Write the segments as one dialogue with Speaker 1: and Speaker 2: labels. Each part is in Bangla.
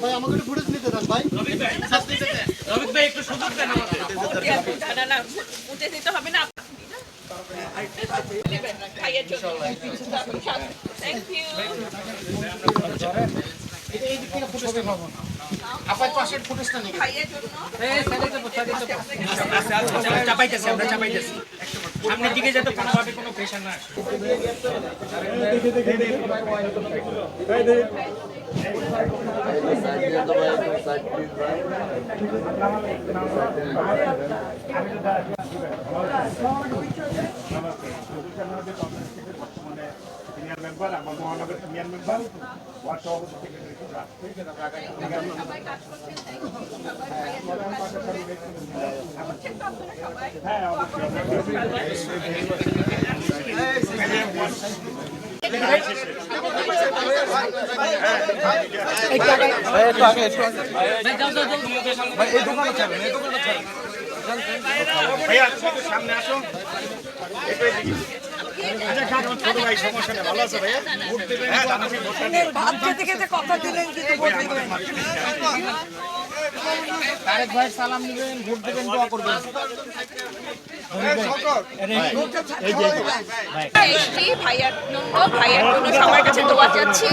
Speaker 1: ভাই আমাকে একটু ফুটেজ নিতে দেন ভাই।
Speaker 2: রবিক ভাই একটু সুযোগ দেন আমাদের।
Speaker 3: না না উঠে দিতে হবে না। ভাইয়ের জন্য থ্যাংক ইউ।
Speaker 1: এই দিক থেকে ফুটেজ পাবো না। আপাতত পাশের ফুটেজটা নিয়ে
Speaker 3: ভাইয়ের জন্য
Speaker 2: চাপাইতেছি আমরা চাপাইতেছি সামনের দিকে যাতে কোনোভাবে কোনো প্রেশার না আসে।
Speaker 4: মেম্বার আমার মহানগর সিনিয়র মেম্বার ওয়ার্ড সভাপতি
Speaker 3: সবাই কাজ করছেন
Speaker 4: ভাইয়া সামনে আসো ছোট ভাই সমস্যা নেই ভালো আছে ভাইয়া ভোট দেবেন
Speaker 3: ভাত খেতে খেতে কথা দিলেন কিন্তু ভোট দিবেন।
Speaker 1: তারেক ভাই সালাম নেবেন, ভোট দেবেন, দোয়া করবেন।
Speaker 3: ভাইয়ার জন্য সবার কাছে দোয়া চাচ্ছি।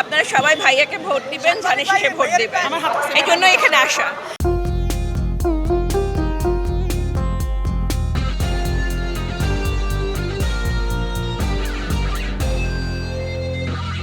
Speaker 3: আপনারা সবাই ভাইয়াকে ভোট দিবেন, ধানের শীষে ভোট দিবেন, এই জন্য এখানে আসা।